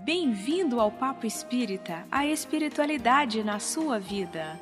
Bem-vindo ao Papo Espírita, a espiritualidade na sua vida.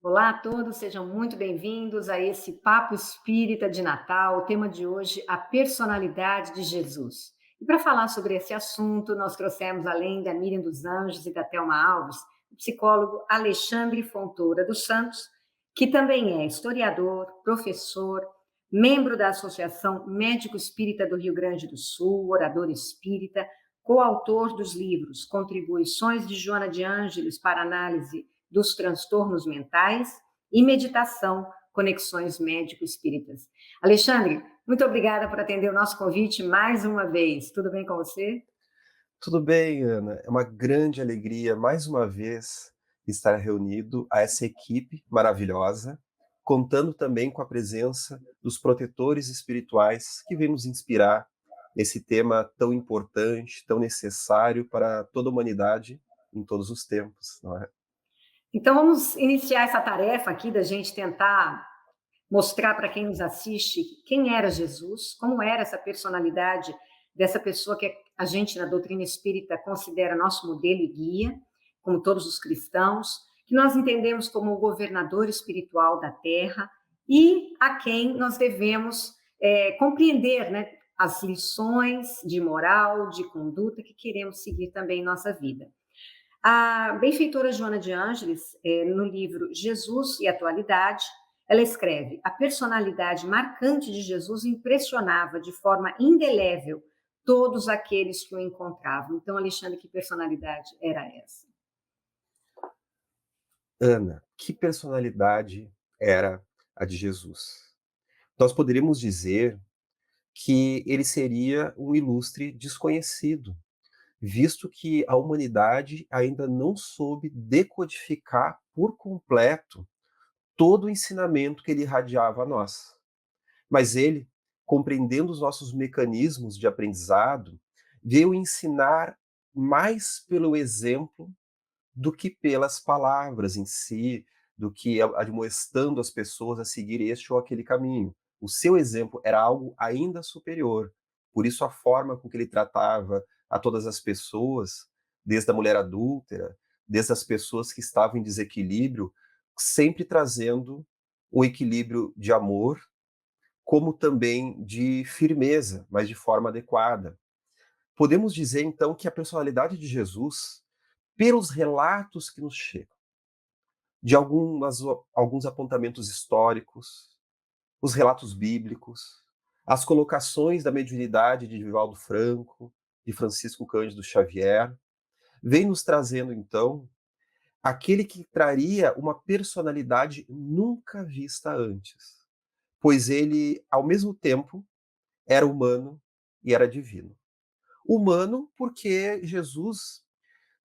Olá a todos, sejam muito bem-vindos a esse Papo Espírita de Natal. O tema de hoje, a personalidade de Jesus. E para falar sobre esse assunto, nós trouxemos, além da Miriam dos Anjos e da Thelma Alves, o psicólogo Alexandre Fontoura dos Santos, que também é historiador, professor, membro da Associação Médico Espírita do Rio Grande do Sul, orador espírita, coautor dos livros Contribuições de Joana de Ângeles para Análise dos Transtornos Mentais e Meditação, Conexões Médico-Espíritas. Alexandre, muito obrigada por atender o nosso convite mais uma vez. Tudo bem com você? Tudo bem, Ana. É uma grande alegria, mais uma vez, estar reunido a essa equipe maravilhosa, contando também com a presença dos protetores espirituais que vêm nos inspirar nesse tema tão importante, tão necessário para toda a humanidade em todos os tempos, não é? Então vamos iniciar essa tarefa aqui da gente tentar mostrar para quem nos assiste quem era Jesus, como era essa personalidade dessa pessoa que a gente na doutrina espírita considera nosso modelo e guia, como todos os cristãos, que nós entendemos como o governador espiritual da Terra e a quem nós devemos compreender, né, as lições de moral, de conduta que queremos seguir também em nossa vida. A benfeitora Joana de Ângeles, no livro Jesus e Atualidade, ela escreve: a personalidade marcante de Jesus impressionava de forma indelével todos aqueles que o encontravam. Então, Alexandre, que personalidade era essa? Ana, que personalidade era a de Jesus? Nós poderíamos dizer que ele seria um ilustre desconhecido, visto que a humanidade ainda não soube decodificar por completo todo o ensinamento que ele irradiava a nós. Mas ele, compreendendo os nossos mecanismos de aprendizado, veio ensinar mais pelo exemplo do que pelas palavras em si, do que admoestando as pessoas a seguir este ou aquele caminho. O seu exemplo era algo ainda superior. Por isso, a forma com que ele tratava a todas as pessoas, desde a mulher adúltera, desde as pessoas que estavam em desequilíbrio, sempre trazendo um equilíbrio de amor, como também de firmeza, mas de forma adequada. Podemos dizer, então, que a personalidade de Jesus, pelos relatos que nos chegam, de alguns apontamentos históricos, os relatos bíblicos, as colocações da mediunidade de Divaldo Franco, de Francisco Cândido Xavier, vem nos trazendo, então, aquele que traria uma personalidade nunca vista antes, pois ele, ao mesmo tempo, era humano e era divino. Humano porque Jesus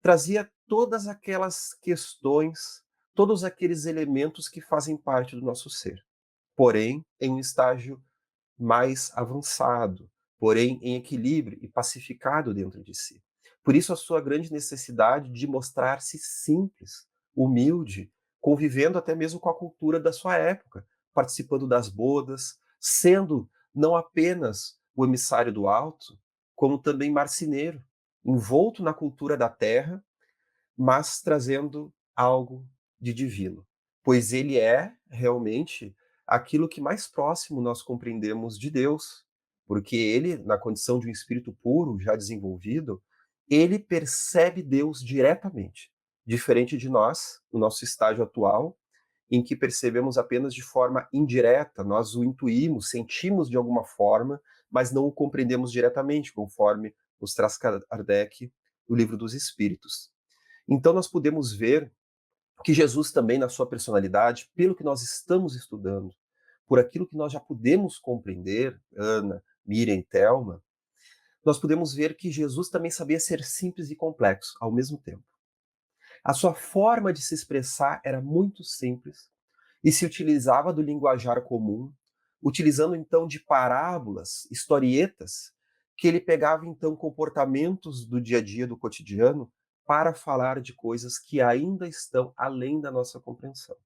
trazia todas aquelas questões, todos aqueles elementos que fazem parte do nosso ser, porém em um estágio mais avançado, porém em equilíbrio e pacificado dentro de si. Por isso a sua grande necessidade de mostrar-se simples, humilde, convivendo até mesmo com a cultura da sua época, participando das bodas, sendo não apenas o emissário do alto, como também marceneiro, envolto na cultura da terra, mas trazendo algo de divino, pois ele é realmente aquilo que mais próximo nós compreendemos de Deus, porque ele, na condição de um espírito puro, já desenvolvido, ele percebe Deus diretamente, diferente de nós, no nosso estágio atual, em que percebemos apenas de forma indireta, nós o intuímos, sentimos de alguma forma, mas não o compreendemos diretamente, conforme nos traz Kardec no Livro dos Espíritos. Então nós podemos ver que Jesus também, na sua personalidade, pelo que nós estamos estudando, por aquilo que nós já podemos compreender, Ana, Miriam, Thelma, nós podemos ver que Jesus também sabia ser simples e complexo ao mesmo tempo. A sua forma de se expressar era muito simples e se utilizava do linguajar comum, utilizando então de parábolas, historietas, que ele pegava então comportamentos do dia a dia, do cotidiano, para falar de coisas que ainda estão além da nossa compreensão.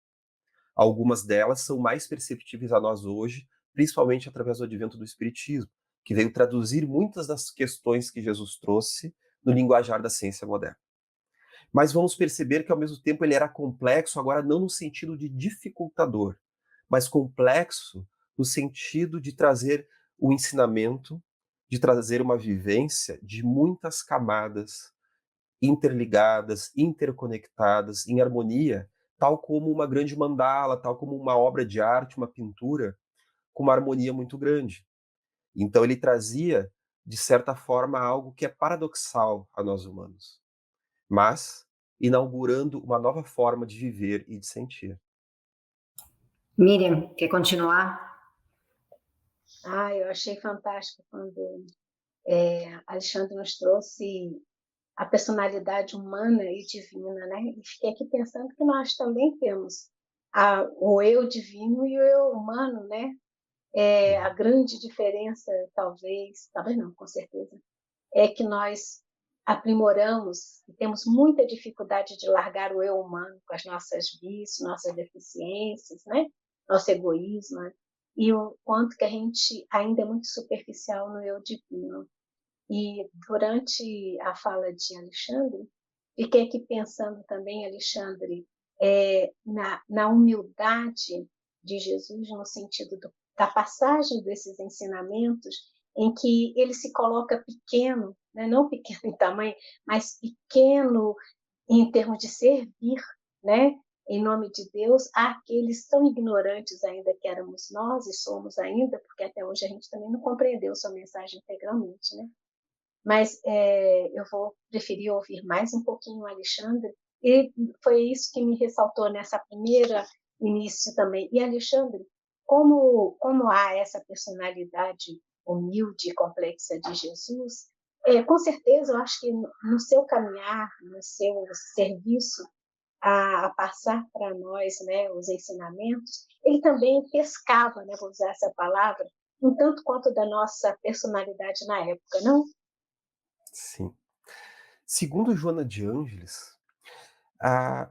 Algumas delas são mais perceptíveis a nós hoje, principalmente através do advento do Espiritismo, que veio traduzir muitas das questões que Jesus trouxe no linguajar da ciência moderna. Mas vamos perceber que, ao mesmo tempo, ele era complexo, agora não no sentido de dificultador, mas complexo no sentido de trazer o ensinamento, de trazer uma vivência de muitas camadas interligadas, interconectadas, em harmonia, tal como uma grande mandala, tal como uma obra de arte, uma pintura, com uma harmonia muito grande. Então ele trazia, de certa forma, algo que é paradoxal a nós humanos, mas inaugurando uma nova forma de viver e de sentir. Miriam, quer continuar? Eu achei fantástico quando Alexandre nos trouxe a personalidade humana e divina, né? E fiquei aqui pensando que nós também temos o eu divino e o eu humano, né? A grande diferença, talvez não, com certeza, é que nós aprimoramos e temos muita dificuldade de largar o eu humano com as nossas vícios, nossas deficiências, né? Nosso egoísmo, né? E o quanto que a gente ainda é muito superficial no eu divino. E durante a fala de Alexandre, fiquei aqui pensando também, Alexandre, na humildade de Jesus, no sentido da passagem desses ensinamentos, em que ele se coloca pequeno, né? Não pequeno em tamanho, mas pequeno em termos de servir, né? Em nome de Deus, àqueles tão ignorantes ainda que éramos nós e somos ainda, porque até hoje a gente também não compreendeu sua mensagem integralmente, né? Mas eu vou preferir ouvir mais um pouquinho o Alexandre, e foi isso que me ressaltou nessa primeira início também. E Alexandre, como há essa personalidade humilde e complexa de Jesus, com certeza eu acho que no seu caminhar, no seu serviço a passar para nós, né, os ensinamentos, ele também pescava, né, vou usar essa palavra, um tanto quanto da nossa personalidade na época, não? Sim. Segundo Joana de Ângeles,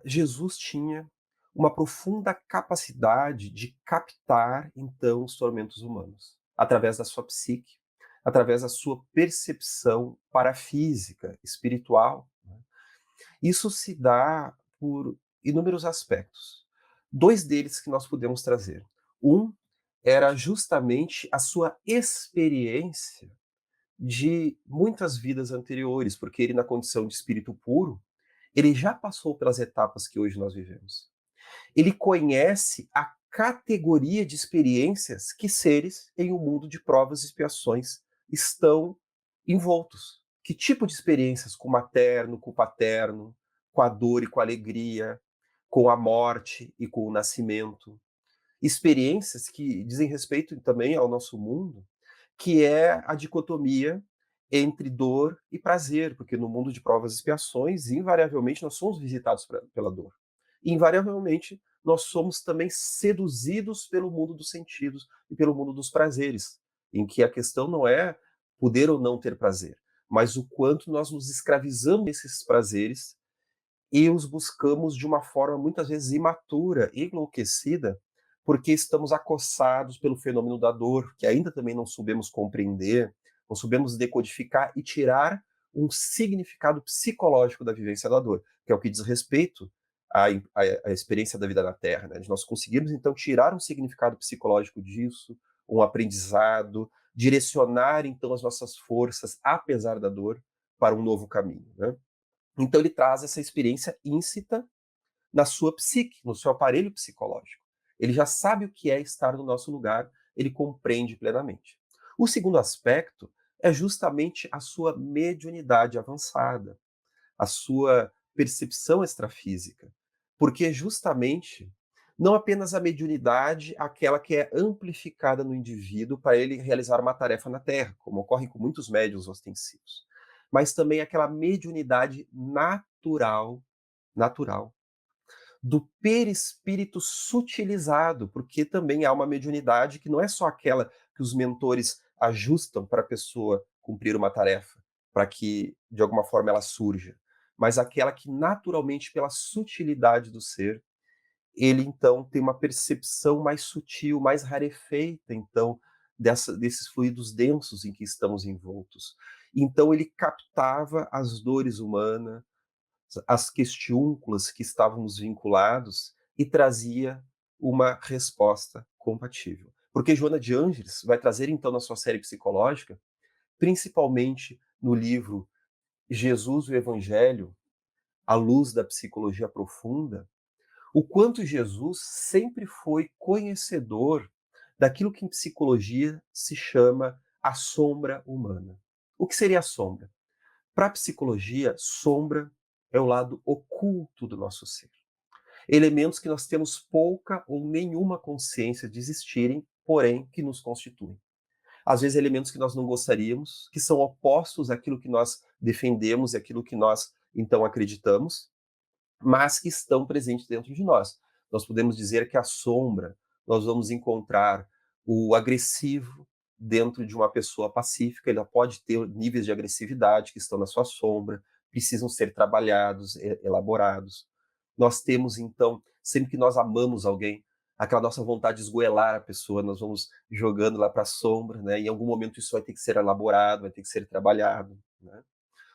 Jesus tinha uma profunda capacidade de captar, então, os tormentos humanos, através da sua psique, através da sua percepção parafísica, espiritual, né? Isso se dá por inúmeros aspectos. Dois deles que nós podemos trazer. Um era justamente a sua experiência de muitas vidas anteriores, porque ele, na condição de espírito puro, ele já passou pelas etapas que hoje nós vivemos. Ele conhece a categoria de experiências que seres em um mundo de provas e expiações estão envoltos. Que tipo de experiências com o materno, com o paterno, com a dor e com a alegria, com a morte e com o nascimento. Experiências que dizem respeito também ao nosso mundo, que é a dicotomia entre dor e prazer, porque no mundo de provas e expiações, invariavelmente nós somos visitados pela dor. Invariavelmente nós somos também seduzidos pelo mundo dos sentidos e pelo mundo dos prazeres, em que a questão não é poder ou não ter prazer, mas o quanto nós nos escravizamos desses prazeres e os buscamos de uma forma muitas vezes imatura, enlouquecida, porque estamos acossados pelo fenômeno da dor, que ainda também não soubemos compreender, não soubemos decodificar e tirar um significado psicológico da vivência da dor, que é o que diz respeito à experiência da vida na Terra, né? De nós conseguirmos, então, tirar um significado psicológico disso, um aprendizado, direcionar, então, as nossas forças, apesar da dor, para um novo caminho, né? Então ele traz essa experiência íncita na sua psique, no seu aparelho psicológico. Ele já sabe o que é estar no nosso lugar, ele compreende plenamente. O segundo aspecto é justamente a sua mediunidade avançada, a sua percepção extrafísica, porque justamente não apenas a mediunidade, aquela que é amplificada no indivíduo para ele realizar uma tarefa na Terra, como ocorre com muitos médiuns ostensivos, mas também aquela mediunidade natural, do perispírito sutilizado, porque também há uma mediunidade que não é só aquela que os mentores ajustam para a pessoa cumprir uma tarefa, para que de alguma forma ela surja, mas aquela que naturalmente, pela sutilidade do ser, ele então tem uma percepção mais sutil, mais rarefeita, então, desses fluidos densos em que estamos envoltos. Então ele captava as dores humanas, as questiúnculas que estávamos vinculados e trazia uma resposta compatível. Porque Joana de Ângeles vai trazer, então, na sua série psicológica, principalmente no livro Jesus, o Evangelho, à luz da psicologia profunda, o quanto Jesus sempre foi conhecedor daquilo que em psicologia se chama a sombra humana. O que seria a sombra? Para a psicologia, sombra é o lado oculto do nosso ser. Elementos que nós temos pouca ou nenhuma consciência de existirem, porém que nos constituem. Às vezes elementos que nós não gostaríamos, que são opostos àquilo que nós defendemos e àquilo que nós então acreditamos, mas que estão presentes dentro de nós. Nós podemos dizer que a sombra, nós vamos encontrar o agressivo dentro de uma pessoa pacífica, ela pode ter níveis de agressividade que estão na sua sombra, precisam ser trabalhados, elaborados. Nós temos, então, sempre que nós amamos alguém, aquela nossa vontade de esgoelar a pessoa, nós vamos jogando lá para a sombra, né? E em algum momento isso vai ter que ser elaborado, vai ter que ser trabalhado, né?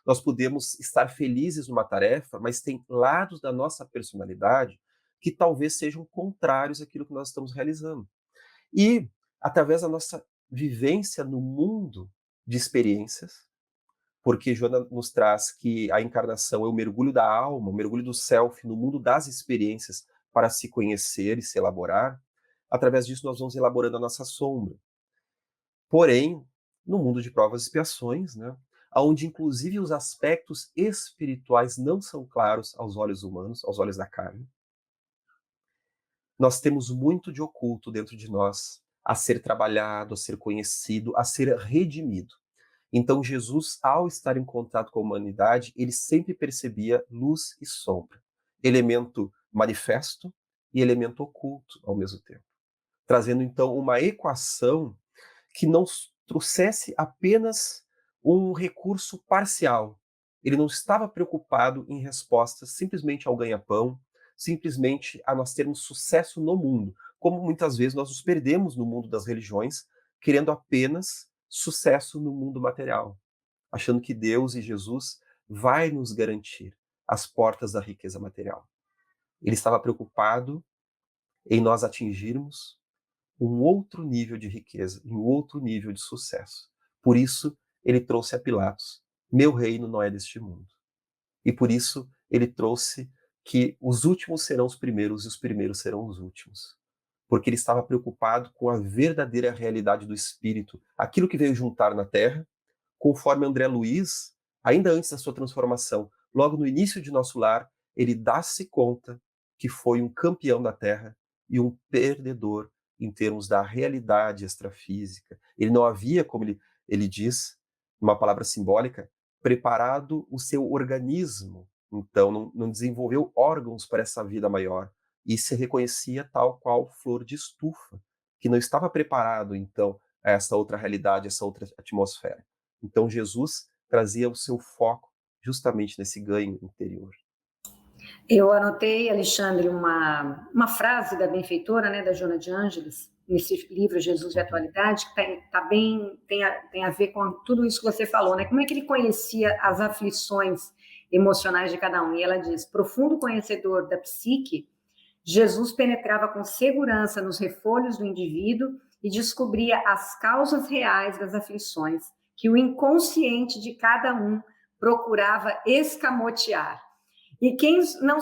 Nós podemos estar felizes numa tarefa, mas tem lados da nossa personalidade que talvez sejam contrários àquilo que nós estamos realizando. E, através da nossa vivência no mundo de experiências, porque Joana nos traz que a encarnação é o mergulho da alma, o mergulho do self no mundo das experiências para se conhecer e se elaborar, através disso nós vamos elaborando a nossa sombra. Porém, no mundo de provas e expiações, né, onde inclusive os aspectos espirituais não são claros aos olhos humanos, aos olhos da carne, nós temos muito de oculto dentro de nós a ser trabalhado, a ser conhecido, a ser redimido. Então Jesus, ao estar em contato com a humanidade, ele sempre percebia luz e sombra, elemento manifesto e elemento oculto ao mesmo tempo, trazendo então uma equação que não trouxesse apenas um recurso parcial. Ele não estava preocupado em respostas simplesmente ao ganha-pão, simplesmente a nós termos sucesso no mundo, como muitas vezes nós nos perdemos no mundo das religiões, querendo apenas sucesso no mundo material, achando que Deus e Jesus vai nos garantir as portas da riqueza material. Ele estava preocupado em nós atingirmos um outro nível de riqueza, um outro nível de sucesso. Por isso, ele trouxe a Pilatos: meu reino não é deste mundo. E por isso, ele trouxe que os últimos serão os primeiros e os primeiros serão os últimos. Porque ele estava preocupado com a verdadeira realidade do Espírito, aquilo que veio juntar na Terra, conforme André Luiz, ainda antes da sua transformação, logo no início de nosso lar, ele dá-se conta que foi um campeão da Terra e um perdedor em termos da realidade extrafísica. Ele não havia, como ele diz, uma palavra simbólica, preparado o seu organismo. Então, não desenvolveu órgãos para essa vida maior. E se reconhecia tal qual flor de estufa, que não estava preparado, então, a essa outra realidade, essa outra atmosfera. Então, Jesus trazia o seu foco justamente nesse ganho interior. Eu anotei, Alexandre, uma frase da benfeitora, né, da Joana de Ângeles, nesse livro Jesus e Atualidade, que tem a ver com tudo isso que você falou, né? Como é que ele conhecia as aflições emocionais de cada um? E ela diz: profundo conhecedor da psique, Jesus penetrava com segurança nos refolhos do indivíduo e descobria as causas reais das aflições que o inconsciente de cada um procurava escamotear. E quem não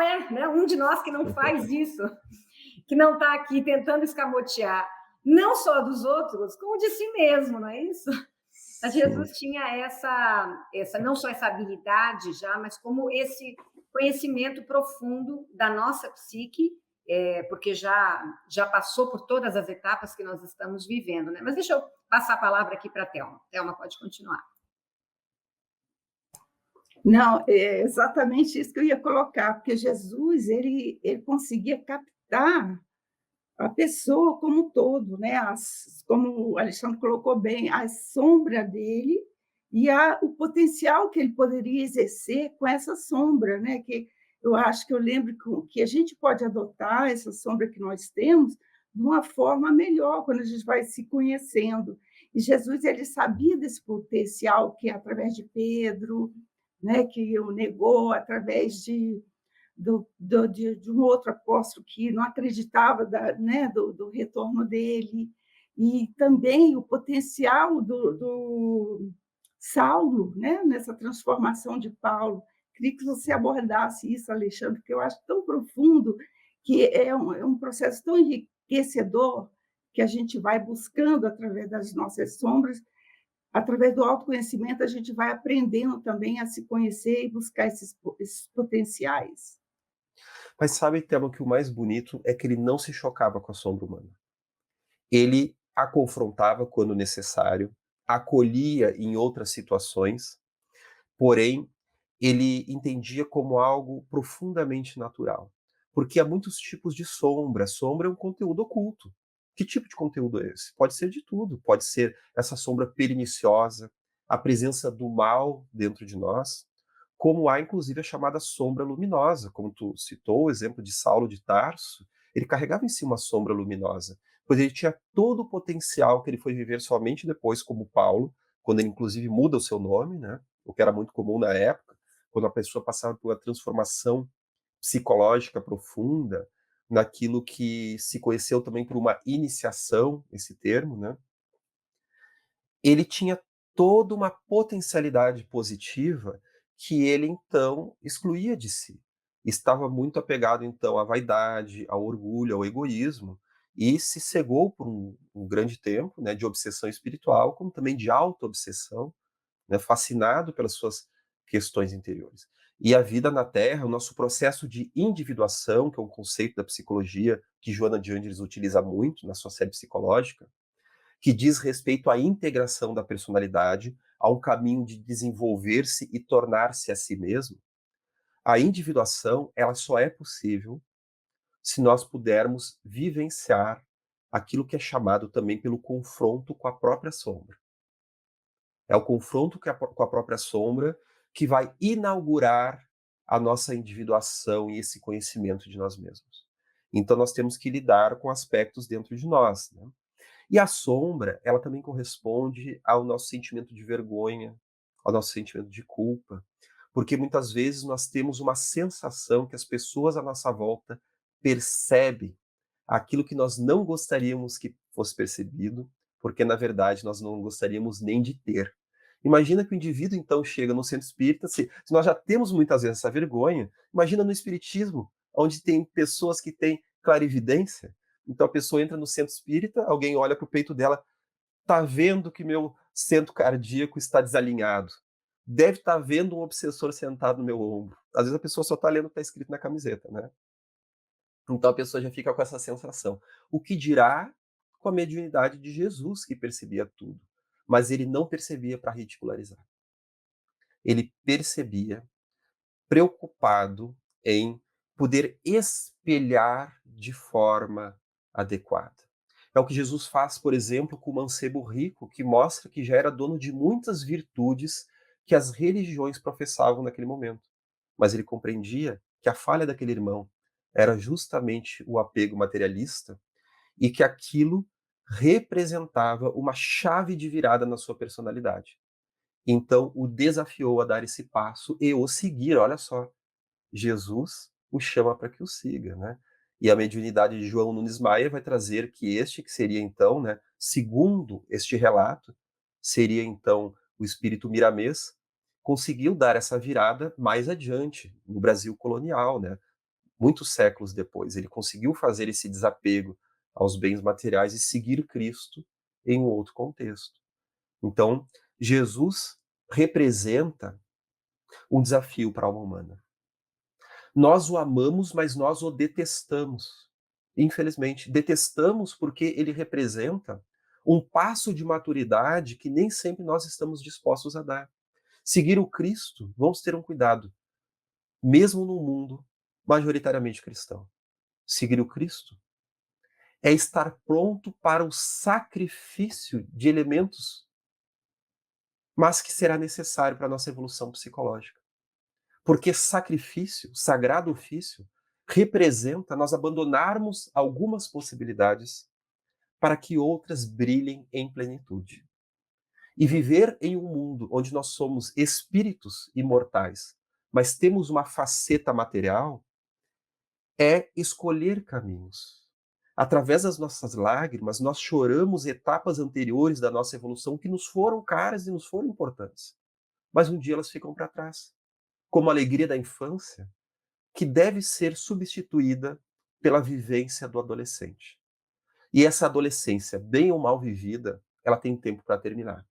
é, né, um de nós que não faz isso, que não está aqui tentando escamotear, não só dos outros, como de si mesmo, não é isso? Mas Jesus tinha essa não só essa habilidade já, mas como esse conhecimento profundo da nossa psique, porque já passou por todas as etapas que nós estamos vivendo, né? Mas deixa eu passar a palavra aqui para a Thelma. Thelma, pode continuar. Não, é exatamente isso que eu ia colocar, porque Jesus ele conseguia captar a pessoa como um todo, né? Como o Alexandre colocou bem, a sombra dele e o potencial que ele poderia exercer com essa sombra, né? Que eu acho que eu lembro que a gente pode adotar essa sombra que nós temos de uma forma melhor, quando a gente vai se conhecendo. E Jesus, ele sabia desse potencial que, através de Pedro, né, que o negou, através de um outro apóstolo que não acreditava né, do retorno dele, e também o potencial do Saulo, né, nessa transformação de Paulo. Queria que você abordasse isso, Alexandre, porque eu acho tão profundo, que é um processo tão enriquecedor, que a gente vai buscando através das nossas sombras. Através do autoconhecimento, a gente vai aprendendo também a se conhecer e buscar esses potenciais. Mas sabe, Thelma, que o mais bonito é que ele não se chocava com a sombra humana. Ele a confrontava quando necessário, acolhia em outras situações, porém, ele entendia como algo profundamente natural. Porque há muitos tipos de sombra. Sombra é um conteúdo oculto. Que tipo de conteúdo é esse? Pode ser de tudo. Pode ser essa sombra perniciosa, a presença do mal dentro de nós, como há inclusive a chamada sombra luminosa, como tu citou o exemplo de Saulo de Tarso. Ele carregava em si uma sombra luminosa, pois ele tinha todo o potencial que ele foi viver somente depois como Paulo, quando ele inclusive muda o seu nome, né? O que era muito comum na época, quando a pessoa passava por uma transformação psicológica profunda, naquilo que se conheceu também por uma iniciação, esse termo, né? Ele tinha toda uma potencialidade positiva que ele então excluía de si. Estava muito apegado então à vaidade, ao orgulho, ao egoísmo, e se cegou por um grande tempo, né, de obsessão espiritual, como também de auto-obsessão, né, fascinado pelas suas questões interiores. E a vida na Terra, o nosso processo de individuação, que é um conceito da psicologia que Joana de Ângeles utiliza muito na sua série psicológica, que diz respeito à integração da personalidade, a um caminho de desenvolver-se e tornar-se a si mesmo. A individuação, ela só é possível se nós pudermos vivenciar aquilo que é chamado também pelo confronto com a própria sombra. É o confronto com a própria sombra que vai inaugurar a nossa individuação e esse conhecimento de nós mesmos. Então nós temos que lidar com aspectos dentro de nós, né? E a sombra, ela também corresponde ao nosso sentimento de vergonha, ao nosso sentimento de culpa, porque muitas vezes nós temos uma sensação que as pessoas à nossa volta percebem aquilo que nós não gostaríamos que fosse percebido, porque na verdade nós não gostaríamos nem de ter. Imagina que o indivíduo então chega no centro espírita, se nós já temos muitas vezes essa vergonha, imagina no espiritismo, onde tem pessoas que têm clarividência. Então a pessoa entra no centro espírita, alguém olha para o peito dela, tá vendo que meu centro cardíaco está desalinhado. Deve estar vendo um obsessor sentado no meu ombro. Às vezes a pessoa só está lendo o que está escrito na camiseta, né? Então a pessoa já fica com essa sensação. O que dirá com a mediunidade de Jesus, que percebia tudo, mas ele não percebia para ridicularizar. Ele percebia preocupado em poder espelhar de forma adequada. É o que Jesus faz, por exemplo, com o mancebo rico, que mostra que já era dono de muitas virtudes que as religiões professavam naquele momento. Mas ele compreendia que a falha daquele irmão era justamente o apego materialista e que aquilo representava uma chave de virada na sua personalidade. Então, o desafiou a dar esse passo e o seguir. Olha só, Jesus o chama para que o siga, né? E a mediunidade de João Nunes Maia vai trazer que este, que seria então, né, segundo este relato, seria então o espírito miramês, conseguiu dar essa virada mais adiante, no Brasil colonial, né? Muitos séculos depois. Ele conseguiu fazer esse desapego aos bens materiais e seguir Cristo em um outro contexto. Então, Jesus representa um desafio para a alma humana. Nós o amamos, mas nós o detestamos. Infelizmente, detestamos porque ele representa um passo de maturidade que nem sempre nós estamos dispostos a dar. Seguir o Cristo, vamos ter um cuidado, mesmo num mundo majoritariamente cristão. Seguir o Cristo é estar pronto para o sacrifício de elementos, mas que será necessário para a nossa evolução psicológica. Porque sacrifício, sagrado ofício, representa nós abandonarmos algumas possibilidades para que outras brilhem em plenitude. E viver em um mundo onde nós somos espíritos imortais, mas temos uma faceta material, é escolher caminhos. Através das nossas lágrimas, nós choramos etapas anteriores da nossa evolução que nos foram caras e nos foram importantes. Mas um dia elas ficam para trás. Como a alegria da infância, que deve ser substituída pela vivência do adolescente. E essa adolescência, bem ou mal vivida, ela tem tempo para terminar.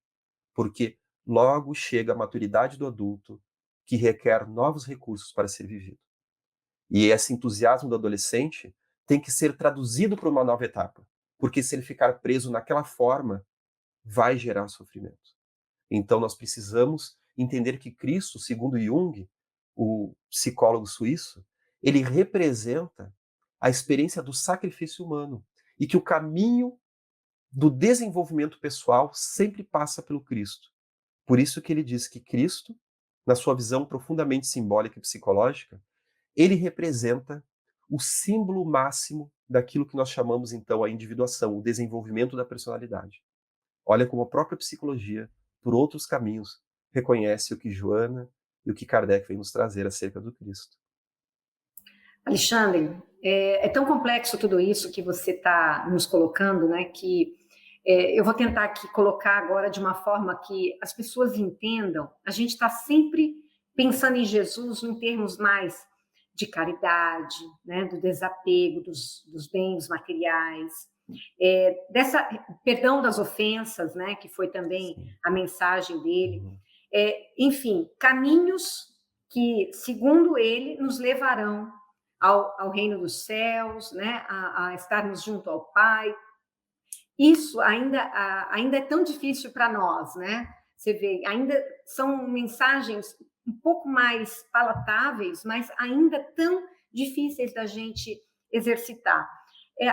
Porque logo chega a maturidade do adulto, que requer novos recursos para ser vivido. E esse entusiasmo do adolescente tem que ser traduzido para uma nova etapa, porque se ele ficar preso naquela forma, vai gerar sofrimento. Então nós precisamos entender que Cristo, segundo Jung, o psicólogo suíço, ele representa a experiência do sacrifício humano e que o caminho do desenvolvimento pessoal sempre passa pelo Cristo. Por isso que ele diz que Cristo, na sua visão profundamente simbólica e psicológica, ele representa o símbolo máximo daquilo que nós chamamos então a individuação, o desenvolvimento da personalidade. Olha como a própria psicologia, por outros caminhos, reconhece o que Joana e o que Kardec vem nos trazer acerca do Cristo. Alexandre, é tão complexo tudo isso que você está nos colocando, né, que eu vou tentar aqui colocar agora de uma forma que as pessoas entendam. A gente está sempre pensando em Jesus em termos mais de caridade, né, do desapego dos bens materiais, perdão das ofensas, né, que foi também a mensagem dele. Enfim, caminhos que, segundo ele, nos levarão ao reino dos céus, né, a estarmos junto ao Pai. Isso ainda é tão difícil para nós, né? Você vê, ainda são mensagens um pouco mais palatáveis, mas ainda tão difíceis da gente exercitar.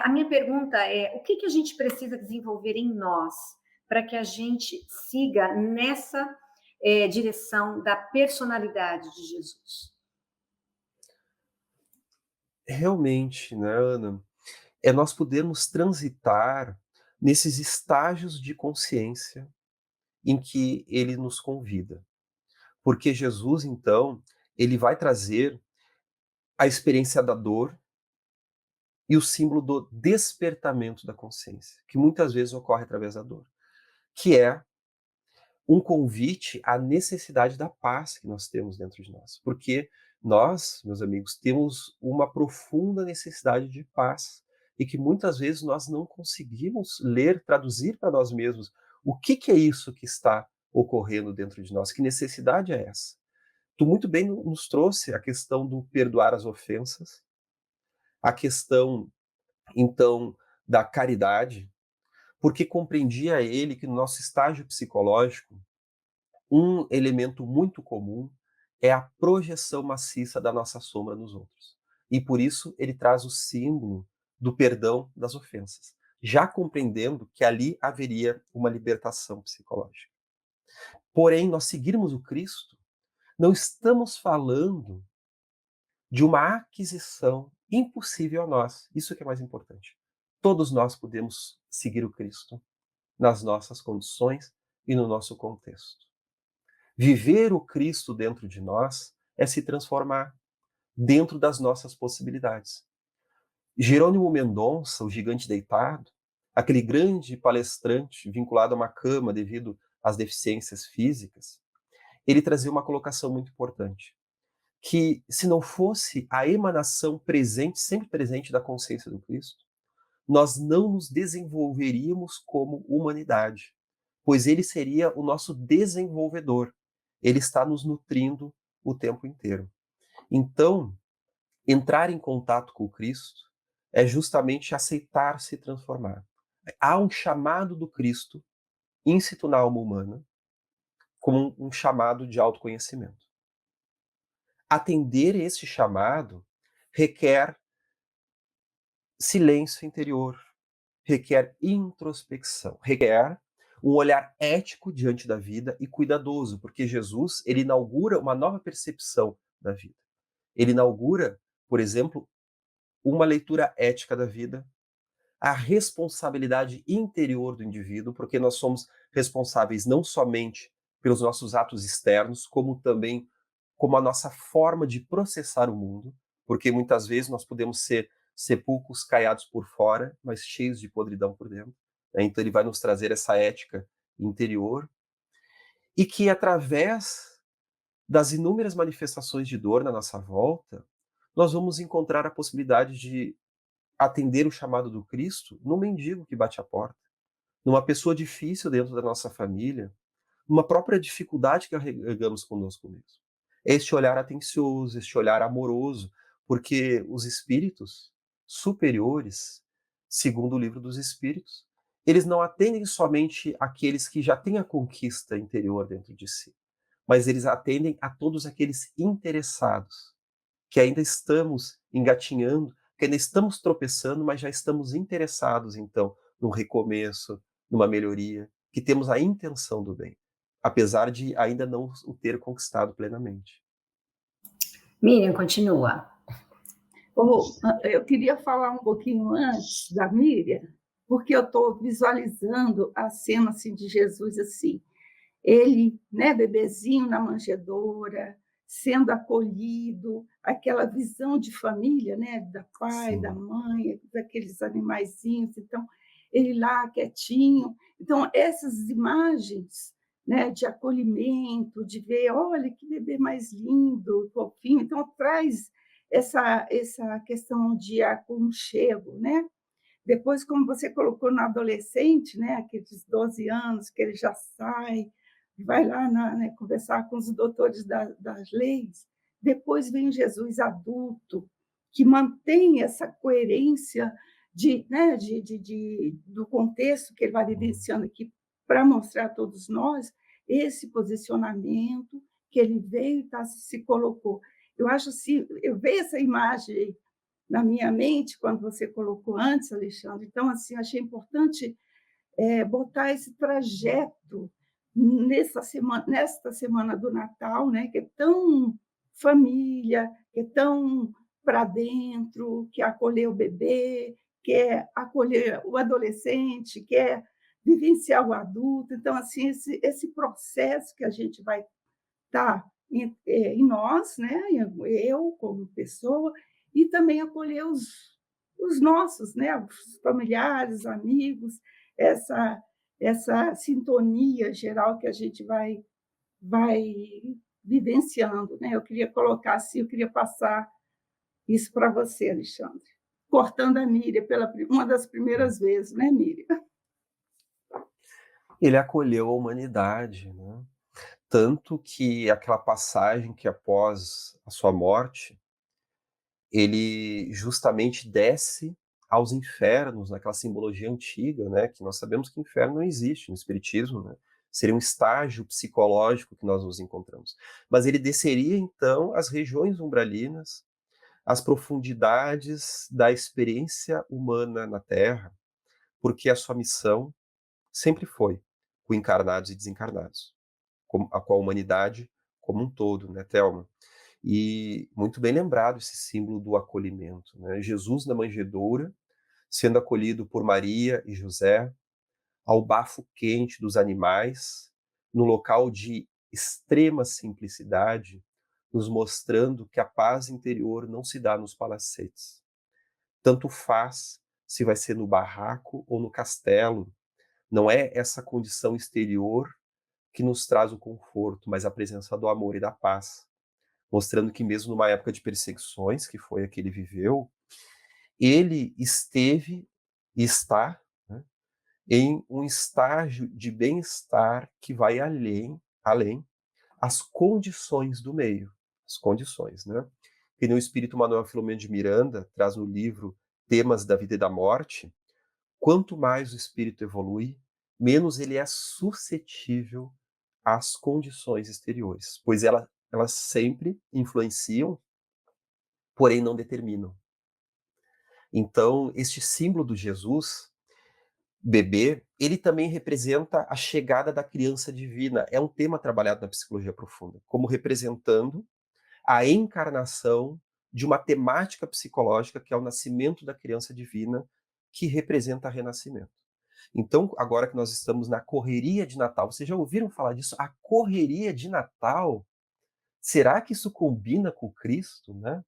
A minha pergunta é: o que a gente precisa desenvolver em nós para que a gente siga nessa direção da personalidade de Jesus? Realmente, né, Ana? É nós podermos transitar nesses estágios de consciência em que ele nos convida. Porque Jesus, então, ele vai trazer a experiência da dor e o símbolo do despertamento da consciência, que muitas vezes ocorre através da dor, que é um convite à necessidade da paz que nós temos dentro de nós. Porque nós, meus amigos, temos uma profunda necessidade de paz e que muitas vezes nós não conseguimos ler, traduzir para nós mesmos o que é isso que está ocorrendo dentro de nós, que necessidade é essa? Tu muito bem nos trouxe a questão do perdoar as ofensas, a questão, então, da caridade, porque compreendia ele que no nosso estágio psicológico, um elemento muito comum é a projeção maciça da nossa sombra nos outros. E por isso ele traz o símbolo do perdão das ofensas, já compreendendo que ali haveria uma libertação psicológica. Porém, nós seguirmos o Cristo, não estamos falando de uma aquisição impossível a nós. Isso que é mais importante. Todos nós podemos seguir o Cristo nas nossas condições e no nosso contexto. Viver o Cristo dentro de nós é se transformar dentro das nossas possibilidades. Jerônimo Mendonça, o gigante deitado, aquele grande palestrante vinculado a uma cama devido às deficiências físicas, ele trazia uma colocação muito importante, que se não fosse a emanação presente, sempre presente da consciência do Cristo, nós não nos desenvolveríamos como humanidade, pois ele seria o nosso desenvolvedor. Ele está nos nutrindo o tempo inteiro. Então, entrar em contato com o Cristo é justamente aceitar se transformar. Há um chamado do Cristo íncito na alma humana, como um chamado de autoconhecimento. Atender esse chamado requer silêncio interior, requer introspecção, requer um olhar ético diante da vida e cuidadoso, porque Jesus, ele inaugura uma nova percepção da vida. Ele inaugura, por exemplo, uma leitura ética da vida, a responsabilidade interior do indivíduo, porque nós somos responsáveis não somente pelos nossos atos externos, como também como a nossa forma de processar o mundo, porque muitas vezes nós podemos ser sepulcros caiados por fora, mas cheios de podridão por dentro. Né? Então ele vai nos trazer essa ética interior e que através das inúmeras manifestações de dor na nossa volta, nós vamos encontrar a possibilidade de atender o chamado do Cristo num mendigo que bate a porta, numa pessoa difícil dentro da nossa família, numa própria dificuldade que carregamos conosco mesmo. Este olhar atencioso, este olhar amoroso, porque os espíritos superiores, segundo o livro dos Espíritos, eles não atendem somente aqueles que já têm a conquista interior dentro de si, mas eles atendem a todos aqueles interessados, que ainda estamos engatinhando, que ainda estamos tropeçando, mas já estamos interessados, então, num recomeço, numa melhoria, que temos a intenção do bem, apesar de ainda não o ter conquistado plenamente. Miriam, continua. Eu queria falar um pouquinho antes da Miriam, porque eu estou visualizando a cena assim, de Jesus assim, ele, né, bebezinho na manjedoura, sendo acolhido, aquela visão de família, né, da pai, Sim. da mãe, daqueles animaizinhos, então ele lá quietinho. Então essas imagens, né, de acolhimento, de ver, olha que bebê mais lindo, fofinho, então traz essa questão de aconchego, né? Depois, como você colocou no adolescente, né, aqueles 12 anos, que ele já sai, vai lá né, conversar com os doutores das leis. Depois vem Jesus adulto, que mantém essa coerência né, do contexto que ele vai vivenciando aqui, para mostrar a todos nós esse posicionamento que ele veio e se colocou. Eu acho assim, eu vejo essa imagem na minha mente quando você colocou antes, Alexandre. Então, assim, achei importante botar esse trajeto nesta semana do Natal, né, que é tão família, que é tão para dentro, que é acolher o bebê, que é acolher o adolescente, que é vivenciar o adulto. Então, assim, esse processo que a gente vai estar em nós, né, eu como pessoa, e também acolher os nossos, né, os familiares, amigos, essa sintonia geral que a gente vai vivenciando, né? Eu queria colocar assim, eu queria passar isso para você, Alexandre. Cortando a Miriam pela uma das primeiras vezes, né, Miriam? Ele acolheu a humanidade, né? Tanto que aquela passagem que após a sua morte, ele justamente desce aos infernos, naquela simbologia antiga, né, que nós sabemos que inferno não existe no espiritismo, né? Seria um estágio psicológico que nós nos encontramos. Mas ele desceria então às regiões umbralinas, às profundidades da experiência humana na Terra, porque a sua missão sempre foi com encarnados e desencarnados, com a humanidade como um todo, né, Thelma? E muito bem lembrado esse símbolo do acolhimento, né? Jesus na manjedoura, sendo acolhido por Maria e José, ao bafo quente dos animais, no local de extrema simplicidade, nos mostrando que a paz interior não se dá nos palacetes. Tanto faz se vai ser no barraco ou no castelo, não é essa condição exterior que nos traz o conforto, mas a presença do amor e da paz, mostrando que mesmo numa época de perseguições, que foi a que ele viveu, ele esteve e está, né, em um estágio de bem-estar que vai além as condições do meio, as condições, né? Que no Espírito Manuel Filomeno de Miranda traz no livro Temas da Vida e da Morte, quanto mais o espírito evolui, menos ele é suscetível às condições exteriores, pois elas sempre influenciam, porém não determinam. Então, este símbolo do Jesus, bebê, ele também representa a chegada da criança divina. É um tema trabalhado na psicologia profunda, como representando a encarnação de uma temática psicológica que é o nascimento da criança divina, que representa renascimento. Então, agora que nós estamos na correria de Natal, vocês já ouviram falar disso? A correria de Natal? Será que isso combina com Cristo, né?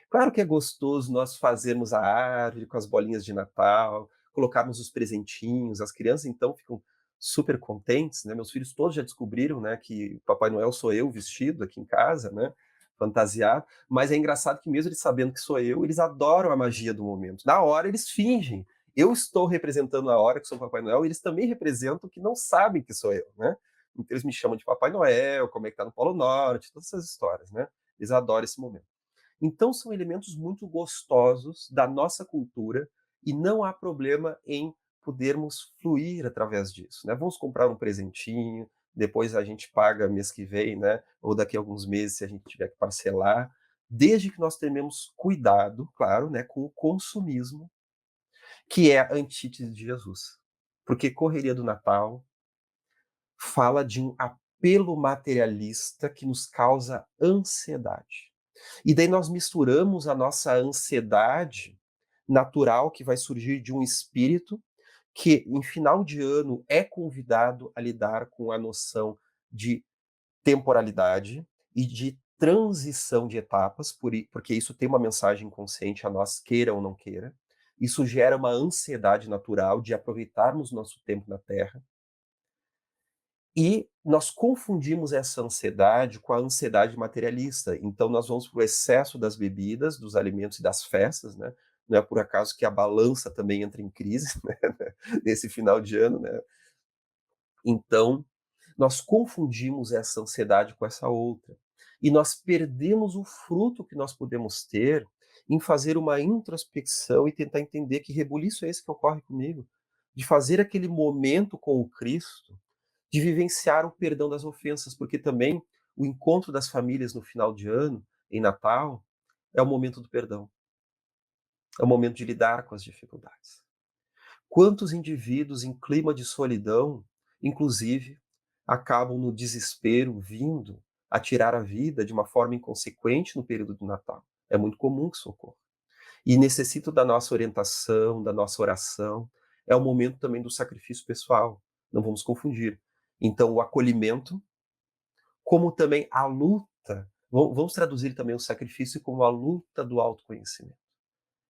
Claro que é gostoso nós fazermos a árvore com as bolinhas de Natal, colocarmos os presentinhos, as crianças então ficam super contentes, né? Meus filhos todos já descobriram, né, que Papai Noel sou eu vestido aqui em casa, né, fantasiado, mas é engraçado que mesmo eles sabendo que sou eu, eles adoram a magia do momento. Na hora eles fingem. Eu estou representando a hora que sou Papai Noel, e eles também representam que não sabem que sou eu, né? Então eles me chamam de Papai Noel, como é que tá no Polo Norte, todas essas histórias, né? Eles adoram esse momento. Então, são elementos muito gostosos da nossa cultura e não há problema em podermos fluir através disso, né? Vamos comprar um presentinho, depois a gente paga mês que vem, né? Ou daqui a alguns meses, se a gente tiver que parcelar, desde que nós tenhamos cuidado, claro, né, com o consumismo, que é a antítese de Jesus. Porque correria do Natal fala de um apelo materialista que nos causa ansiedade. E daí nós misturamos a nossa ansiedade natural, que vai surgir de um espírito que, em final de ano, é convidado a lidar com a noção de temporalidade e de transição de etapas, porque isso tem uma mensagem consciente a nós, queira ou não queira. Isso gera uma ansiedade natural de aproveitarmos nosso tempo na Terra. E nós confundimos essa ansiedade com a ansiedade materialista. Então, nós vamos para o excesso das bebidas, dos alimentos e das festas, né? Não é por acaso que a balança também entra em crise, né? Nesse final de ano, né? Então, nós confundimos essa ansiedade com essa outra. E nós perdemos o fruto que nós podemos ter em fazer uma introspecção e tentar entender que rebuliço é esse que ocorre comigo. De fazer aquele momento com o Cristo, de vivenciar o perdão das ofensas, porque também o encontro das famílias no final de ano, em Natal, é o momento do perdão. É o momento de lidar com as dificuldades. Quantos indivíduos em clima de solidão, inclusive, acabam no desespero, vindo a tirar a vida de uma forma inconsequente no período do Natal? É muito comum que isso ocorra. E necessita da nossa orientação, da nossa oração. É o momento também do sacrifício pessoal. Não vamos confundir. Então, o acolhimento, como também a luta. Vamos traduzir também o sacrifício como a luta do autoconhecimento.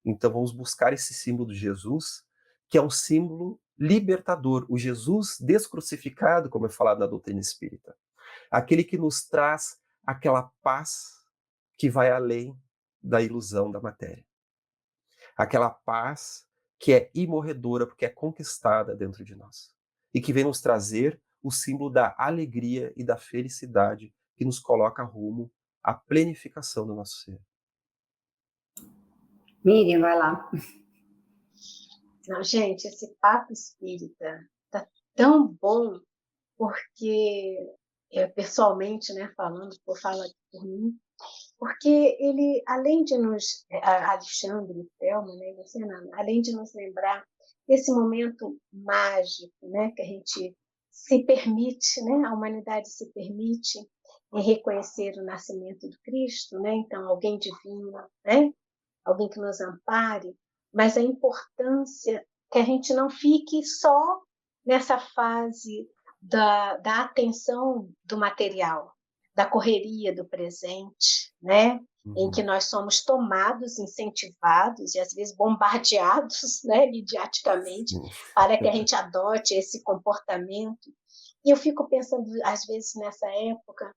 Então, vamos buscar esse símbolo de Jesus, que é um símbolo libertador. O Jesus descrucificado, como é falado na doutrina espírita. Aquele que nos traz aquela paz que vai além da ilusão da matéria. Aquela paz que é imorredora, porque é conquistada dentro de nós. E que vem nos trazer o símbolo da alegria e da felicidade que nos coloca rumo à plenificação do nosso ser. Miriam, vai lá. Não, gente, esse papo espírita tá tão bom, porque pessoalmente, né, falando, vou falar aqui por mim, porque ele, além de nos, Alexandre, Thelma, né, você, Nana, além de nos lembrar esse momento mágico, né, que a gente se permite, né, a humanidade se permite em reconhecer o nascimento do Cristo, né, então alguém divino, né, alguém que nos ampare, mas a importância que a gente não fique só nessa fase da atenção do material, da correria do presente, né? Em que nós somos tomados, incentivados e às vezes bombardeados, né, midiaticamente, para que a gente adote esse comportamento. E eu fico pensando, às vezes, nessa época,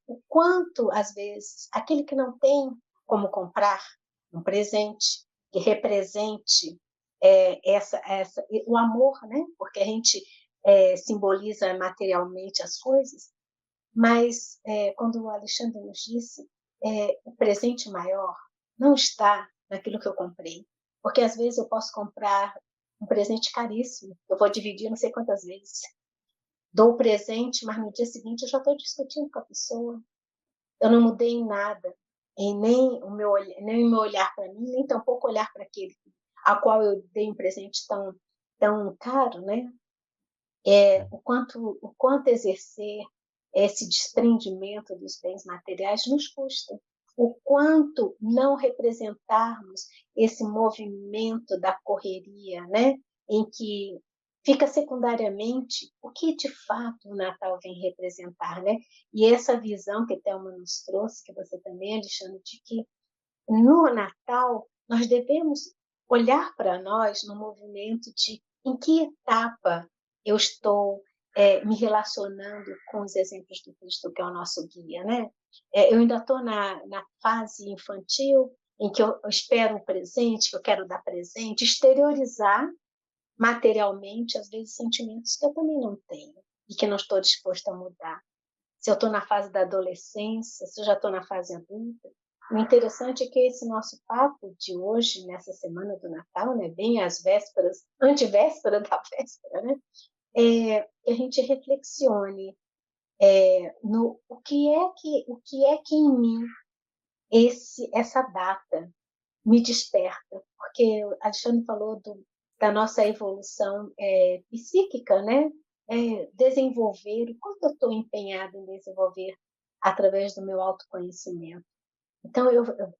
o quanto, às vezes, aquele que não tem como comprar um presente que represente o amor, né? Porque a gente simboliza materialmente as coisas, mas quando o Alexandre nos disse, o presente maior não está naquilo que eu comprei, porque às vezes eu posso comprar um presente caríssimo, eu vou dividir não sei quantas vezes, dou o presente, mas no dia seguinte eu já estou discutindo com a pessoa, eu não mudei em nada, nem o meu olhar para mim, nem tampouco olhar para aquele a qual eu dei um presente tão caro, né? O quanto exercer esse desprendimento dos bens materiais nos custa. o quanto não representarmos esse movimento da correria, né, em que fica secundariamente o que de fato o Natal vem representar, né? E essa visão que a Thelma nos trouxe, que você também, Alexandre, de que no Natal nós devemos olhar para nós no movimento de em que etapa eu estou me relacionando com os exemplos do Cristo, que é o nosso guia, né? Eu ainda estou na fase infantil, em que eu espero um presente, que eu quero dar presente, exteriorizar materialmente, às vezes, sentimentos que eu também não tenho e que não estou disposta a mudar. Se eu estou na fase da adolescência, se eu já estou na fase adulta. O interessante é que esse nosso papo de hoje, nessa semana do Natal, né, bem às vésperas, antevéspera da véspera, né, que a gente reflexione no o que é que em mim essa data me desperta, porque o Alexandre falou da nossa evolução psíquica, né? Desenvolver, o quanto eu estou empenhada em desenvolver através do meu autoconhecimento. Então,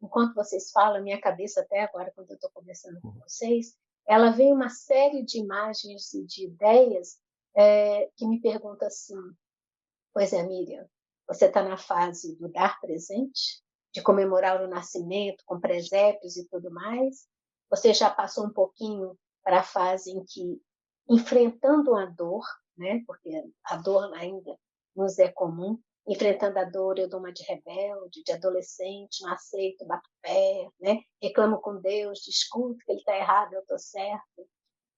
enquanto vocês falam, minha cabeça até agora, quando eu estou conversando com vocês, ela vem uma série de imagens e de ideias que me perguntam assim, pois é, Miriam, você está na fase do dar presente, de comemorar o nascimento com presépios e tudo mais? Você já passou um pouquinho para a fase em que, enfrentando a dor, né, porque a dor ainda nos é comum, enfrentando a dor, eu dou uma de rebelde, de adolescente, não aceito, bato pé, né, reclamo com Deus, discuto que ele está errado, eu estou certo,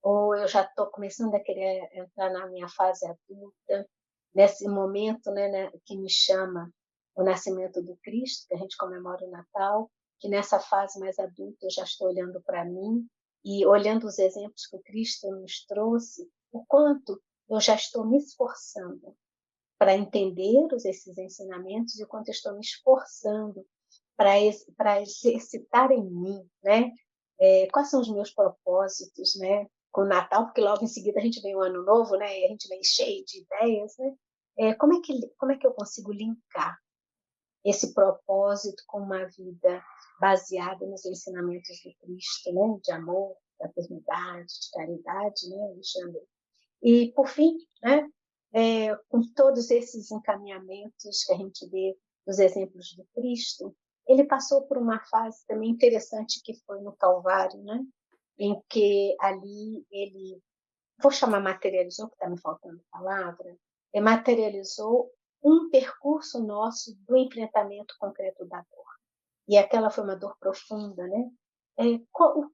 ou eu já estou começando a querer entrar na minha fase adulta, nesse momento, né, que me chama o nascimento do Cristo, que a gente comemora o Natal, que nessa fase mais adulta eu já estou olhando para mim e olhando os exemplos que o Cristo nos trouxe, o quanto eu já estou me esforçando para entender esses ensinamentos e o quanto eu estou me esforçando para exercitar em mim, né? Quais são os meus propósitos, né? Com o Natal, porque logo em seguida a gente vem o Ano Novo, né? E a gente vem cheio de ideias, né? Como é que eu consigo linkar esse propósito com uma vida baseada nos ensinamentos de Cristo, né? De amor, fraternidade, de caridade, né, Alexandre? E, por fim, né? Com todos esses encaminhamentos que a gente vê dos exemplos do Cristo, ele passou por uma fase também interessante que foi no Calvário, né? Em que ali ele, vou chamar materializou, que está me faltando palavra, materializou um percurso nosso do enfrentamento concreto da dor. E aquela foi uma dor profunda, né? O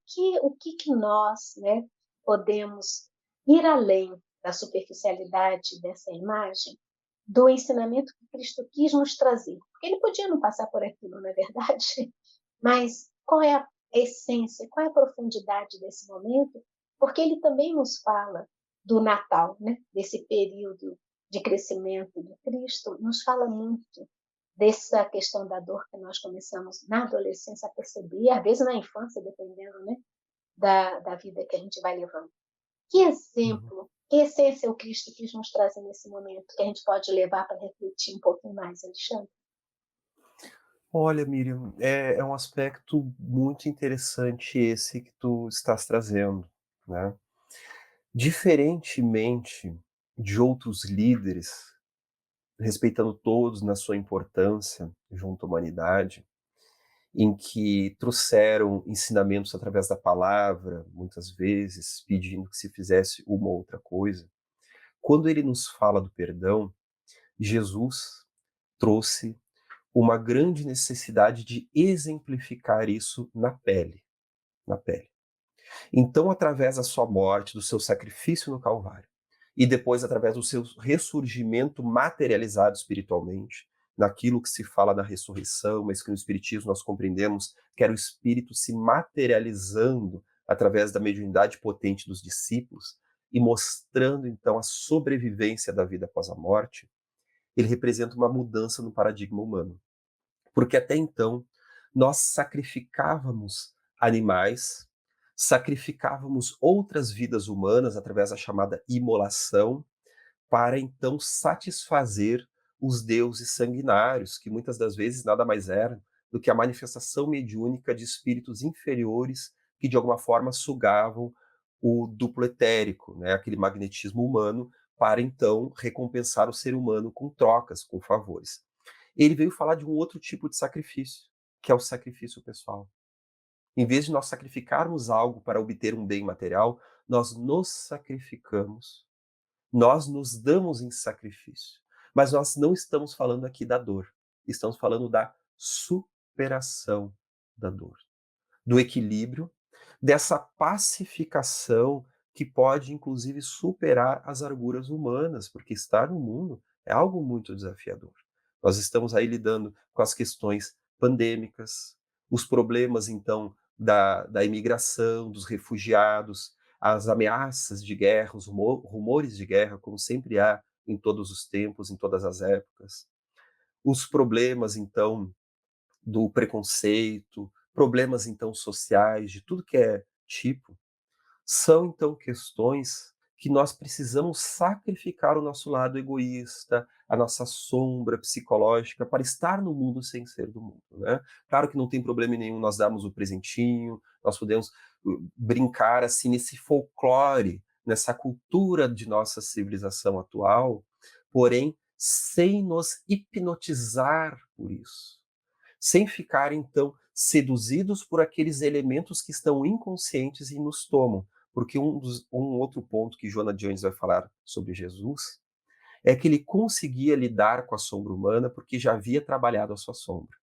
que nós, né, podemos ir além da superficialidade dessa imagem, do ensinamento que Cristo quis nos trazer? Porque ele podia não passar por aquilo, não é verdade? Mas qual é a essência, qual é a profundidade desse momento? Porque ele também nos fala do Natal, né? Desse período de crescimento do Cristo, nos fala muito dessa questão da dor que nós começamos na adolescência a perceber, às vezes na infância, dependendo, né, da vida que a gente vai levando. Que exemplo, que essência o Cristo quis nos trazer nesse momento, que a gente pode levar para refletir um pouquinho mais, Alexandre? Olha, Miriam, é um aspecto muito interessante esse que tu estás trazendo, né? Diferentemente de outros líderes, respeitando todos na sua importância junto à humanidade, em que trouxeram ensinamentos através da palavra, muitas vezes pedindo que se fizesse uma ou outra coisa, quando ele nos fala do perdão, Jesus trouxe uma grande necessidade de exemplificar isso na pele, na pele. Então, através da sua morte, do seu sacrifício no Calvário, e depois através do seu ressurgimento materializado espiritualmente, naquilo que se fala da ressurreição, mas que no Espiritismo nós compreendemos que era o Espírito se materializando através da mediunidade potente dos discípulos e mostrando então a sobrevivência da vida após a morte, ele representa uma mudança no paradigma humano. Porque até então nós sacrificávamos animais, sacrificávamos outras vidas humanas através da chamada imolação, para então satisfazer os deuses sanguinários, que muitas das vezes nada mais eram do que a manifestação mediúnica de espíritos inferiores que, de alguma forma, sugavam o duplo etérico, né, aquele magnetismo humano, para, então, recompensar o ser humano com trocas, com favores. Ele veio falar de um outro tipo de sacrifício, que é o sacrifício pessoal. Em vez de nós sacrificarmos algo para obter um bem material, nós nos sacrificamos, nós nos damos em sacrifício. Mas nós não estamos falando aqui da dor, estamos falando da superação da dor, do equilíbrio, dessa pacificação que pode, inclusive, superar as arguras humanas, porque estar no mundo é algo muito desafiador. Nós estamos aí lidando com as questões pandêmicas, os problemas, então, da imigração, dos refugiados, as ameaças de guerra, os rumores de guerra, como sempre há em todos os tempos, em todas as épocas. Os problemas, então, do preconceito, problemas, então, sociais, de tudo que é tipo, são, então, questões que nós precisamos sacrificar o nosso lado egoísta, a nossa sombra psicológica, para estar no mundo sem ser do mundo, né? Claro que não tem problema nenhum nós darmos o presentinho, nós podemos brincar, assim, nesse folclore, nessa cultura de nossa civilização atual, porém, sem nos hipnotizar por isso, sem ficar, então, seduzidos por aqueles elementos que estão inconscientes e nos tomam. Porque um outro ponto que Joana de Anjos vai falar sobre Jesus é que ele conseguia lidar com a sombra humana porque já havia trabalhado a sua sombra.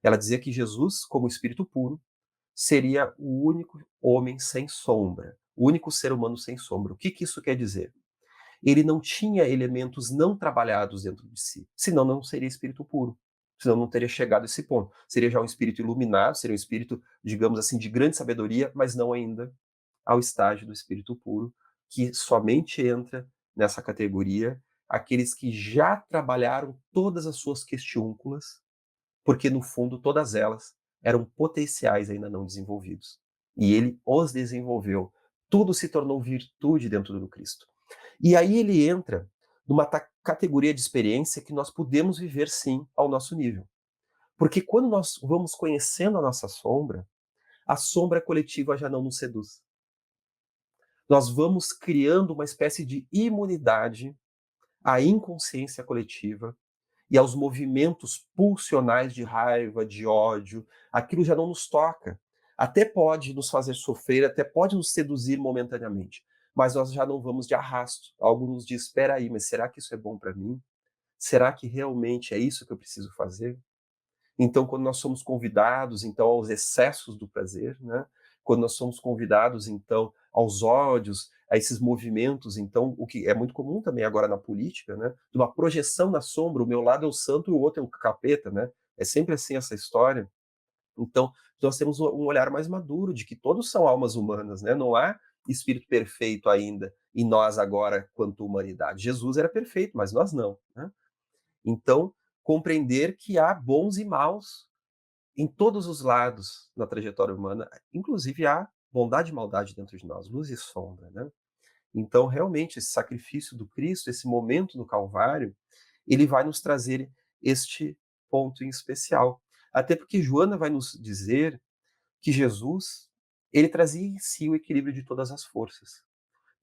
Ela dizia que Jesus, como espírito puro, seria o único homem sem sombra, o único ser humano sem sombra. O que isso quer dizer? Ele não tinha elementos não trabalhados dentro de si, senão não seria espírito puro. Senão não teria chegado a esse ponto. Seria já um espírito iluminado, seria um espírito, digamos assim, de grande sabedoria, mas não ainda ao estágio do espírito puro, que somente entra nessa categoria aqueles que já trabalharam todas as suas questiúnculas, porque no fundo todas elas eram potenciais ainda não desenvolvidos. E ele os desenvolveu. Tudo se tornou virtude dentro do Cristo. E aí ele entra numa categoria de experiência que nós podemos viver sim ao nosso nível. Porque quando nós vamos conhecendo a nossa sombra, a sombra coletiva já não nos seduz. Nós vamos criando uma espécie de imunidade à inconsciência coletiva e aos movimentos pulsionais de raiva, de ódio. Aquilo já não nos toca. Até pode nos fazer sofrer, até pode nos seduzir momentaneamente, mas nós já não vamos de arrasto. Algo nos diz, espera aí, mas será que isso é bom para mim? Será que realmente é isso que eu preciso fazer? Então, quando nós somos convidados, então, aos excessos do prazer, né? Quando nós somos convidados, então, aos ódios, a esses movimentos, então, o que é muito comum também agora na política, né? De uma projeção na sombra, o meu lado é o santo e o outro é o capeta, né? É sempre assim essa história. Então, nós temos um olhar mais maduro de que todos são almas humanas, né? Não há espírito perfeito ainda em nós agora quanto humanidade. Jesus era perfeito, mas nós não, né? Então, compreender que há bons e maus em todos os lados na trajetória humana, inclusive há bondade e maldade dentro de nós, luz e sombra, né? Então, realmente, esse sacrifício do Cristo, esse momento no Calvário, ele vai nos trazer este ponto em especial. Até porque Joana vai nos dizer que Jesus, ele trazia em si o equilíbrio de todas as forças.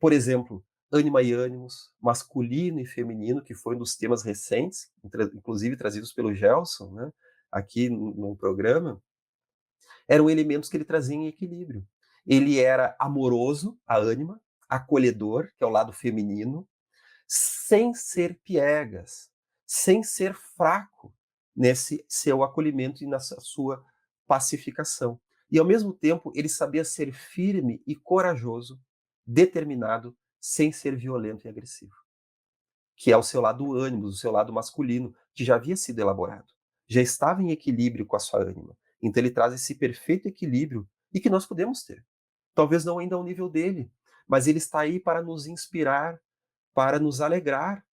Por exemplo, ânima e ânimos, masculino e feminino, que foi um dos temas recentes, inclusive trazidos pelo Gelson, né, aqui no programa, eram elementos que ele trazia em equilíbrio. Ele era amoroso, a ânima, acolhedor, que é o lado feminino, sem ser piegas, sem ser fraco nesse seu acolhimento e nessa sua pacificação. E, ao mesmo tempo, ele sabia ser firme e corajoso, determinado, sem ser violento e agressivo, que é o seu lado ânimo, o seu lado masculino, que já havia sido elaborado, já estava em equilíbrio com a sua ânima. Então ele traz esse perfeito equilíbrio e que nós podemos ter. Talvez não ainda ao nível dele, mas ele está aí para nos inspirar, para nos alegrar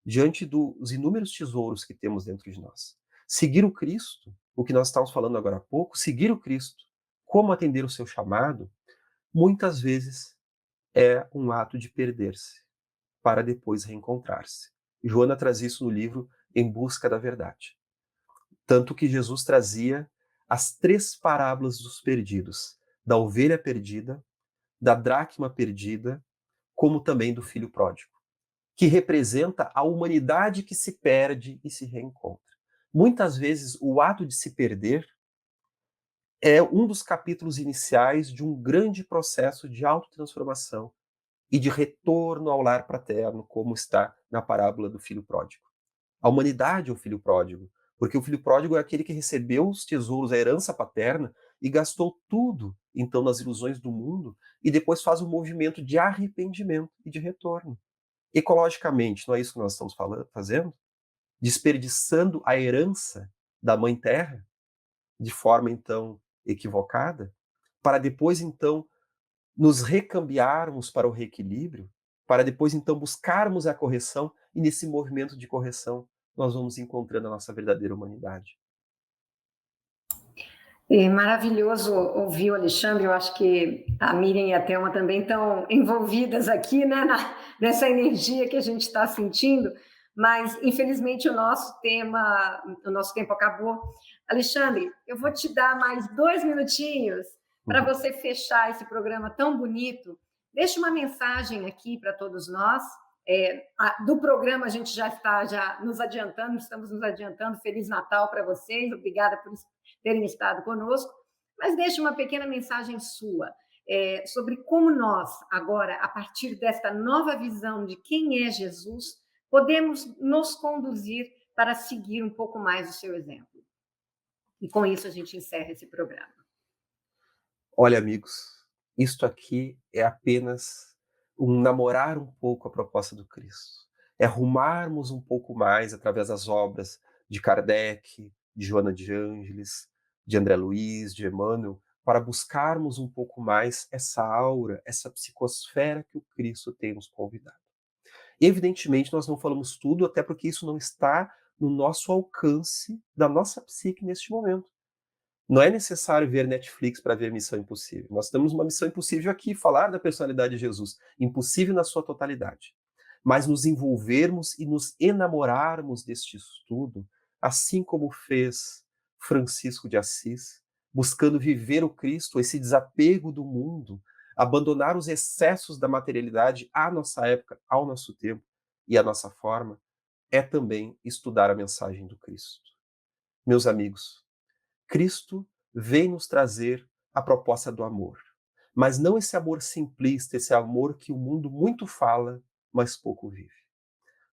diante dos inúmeros tesouros que temos dentro de nós. Seguir o Cristo, o que nós estávamos falando agora há pouco, seguir o Cristo, como atender o seu chamado, muitas vezes é um ato de perder-se, para depois reencontrar-se. Joana traz isso no livro Em Busca da Verdade. Tanto que Jesus trazia as 3 parábolas dos perdidos, da ovelha perdida, da dracma perdida, como também do filho pródigo, que representa a humanidade que se perde e se reencontra. Muitas vezes, o ato de se perder é um dos capítulos iniciais de um grande processo de autotransformação e de retorno ao lar paterno, como está na parábola do filho pródigo. A humanidade é o filho pródigo, porque o filho pródigo é aquele que recebeu os tesouros, a herança paterna, e gastou tudo, então, nas ilusões do mundo, e depois faz um movimento de arrependimento e de retorno. Ecologicamente, não é isso que nós estamos fazendo? Desperdiçando a herança da Mãe Terra, de forma, então, equivocada, para depois, então, nos recambiarmos para o reequilíbrio, para depois, então, buscarmos a correção, e nesse movimento de correção, nós vamos encontrando a nossa verdadeira humanidade. É maravilhoso ouvir o Alexandre. Eu acho que a Miriam e a Thelma também estão envolvidas aqui, né, nessa energia que a gente está sentindo, mas infelizmente o nosso tempo acabou. Alexandre, eu vou te dar mais 2 minutinhos para você fechar esse programa tão bonito. Deixa uma mensagem aqui para todos nós. Do programa a gente já está nos adiantando, estamos nos adiantando. Feliz Natal para vocês, obrigada por terem estado conosco, mas deixe uma pequena mensagem sua sobre como nós, agora, a partir desta nova visão de quem é Jesus, podemos nos conduzir para seguir um pouco mais o seu exemplo. E com isso a gente encerra esse programa. Olha, amigos, isto aqui é apenas um namorar um pouco a proposta do Cristo. É arrumarmos um pouco mais através das obras de Kardec, de Joana de Ângeles, de André Luiz, de Emmanuel, para buscarmos um pouco mais essa aura, essa psicosfera que o Cristo tem nos convidado. Evidentemente, nós não falamos tudo, até porque isso não está no nosso alcance da nossa psique neste momento. Não é necessário ver Netflix para ver Missão Impossível. Nós temos uma missão impossível aqui, falar da personalidade de Jesus, impossível na sua totalidade. Mas nos envolvermos e nos enamorarmos deste estudo, assim como fez Francisco de Assis, buscando viver o Cristo, esse desapego do mundo, abandonar os excessos da materialidade à nossa época, ao nosso tempo e à nossa forma, é também estudar a mensagem do Cristo. Meus amigos, Cristo vem nos trazer a proposta do amor, mas não esse amor simplista, esse amor que o mundo muito fala, mas pouco vive.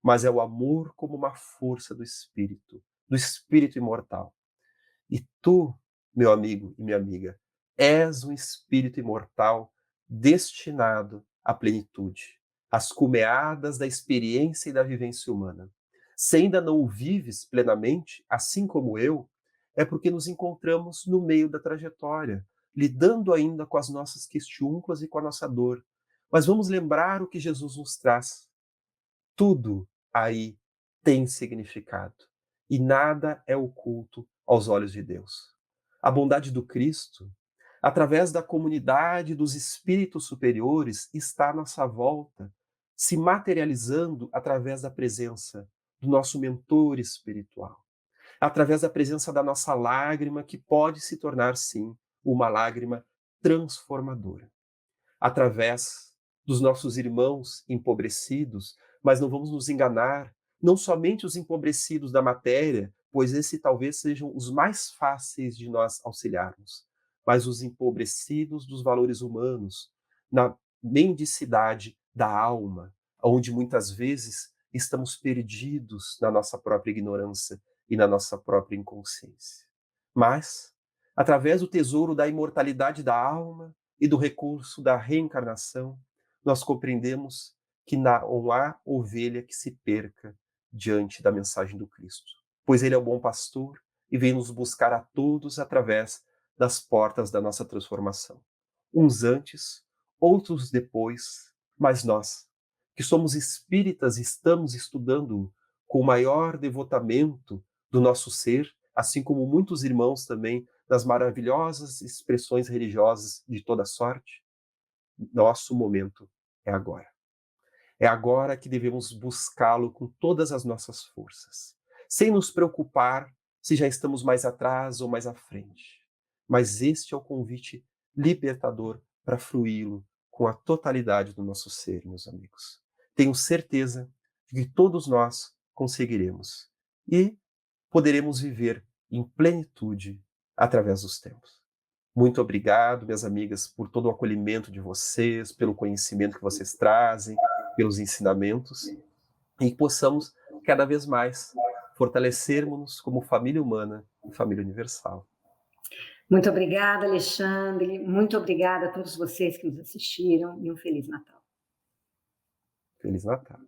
Mas é o amor como uma força do Espírito imortal. E tu, meu amigo e minha amiga, és um espírito imortal destinado à plenitude, às cumeadas da experiência e da vivência humana. Se ainda não o vives plenamente, assim como eu, é porque nos encontramos no meio da trajetória, lidando ainda com as nossas questiúnculas e com a nossa dor. Mas vamos lembrar o que Jesus nos traz. Tudo aí tem significado e nada é oculto aos olhos de Deus. A bondade do Cristo, através da comunidade dos espíritos superiores, está à nossa volta, se materializando através da presença do nosso mentor espiritual, através da presença da nossa lágrima, que pode se tornar, sim, uma lágrima transformadora, através dos nossos irmãos empobrecidos, mas não vamos nos enganar, não somente os empobrecidos da matéria, pois esses talvez sejam os mais fáceis de nós auxiliarmos, mas os empobrecidos dos valores humanos, na mendicidade da alma, onde muitas vezes estamos perdidos na nossa própria ignorância e na nossa própria inconsciência. Mas, através do tesouro da imortalidade da alma e do recurso da reencarnação, nós compreendemos que não há ovelha que se perca diante da mensagem do Cristo, pois ele é o bom pastor e vem nos buscar a todos através das portas da nossa transformação. Uns antes, outros depois, mas nós, que somos espíritas e estamos estudando com o maior devotamento do nosso ser, assim como muitos irmãos também das maravilhosas expressões religiosas de toda sorte, nosso momento é agora. É agora que devemos buscá-lo com todas as nossas forças, sem nos preocupar se já estamos mais atrás ou mais à frente. mas este é o convite libertador para fruí-lo com a totalidade do nosso ser, meus amigos. Tenho certeza de que todos nós conseguiremos e poderemos viver em plenitude através dos tempos. Muito obrigado, minhas amigas, por todo o acolhimento de vocês, pelo conhecimento que vocês trazem, pelos ensinamentos, e que possamos cada vez mais fortalecermos-nos como família humana e família universal. Muito obrigada, Alexandre. Muito obrigada a todos vocês que nos assistiram e um Feliz Natal. Feliz Natal.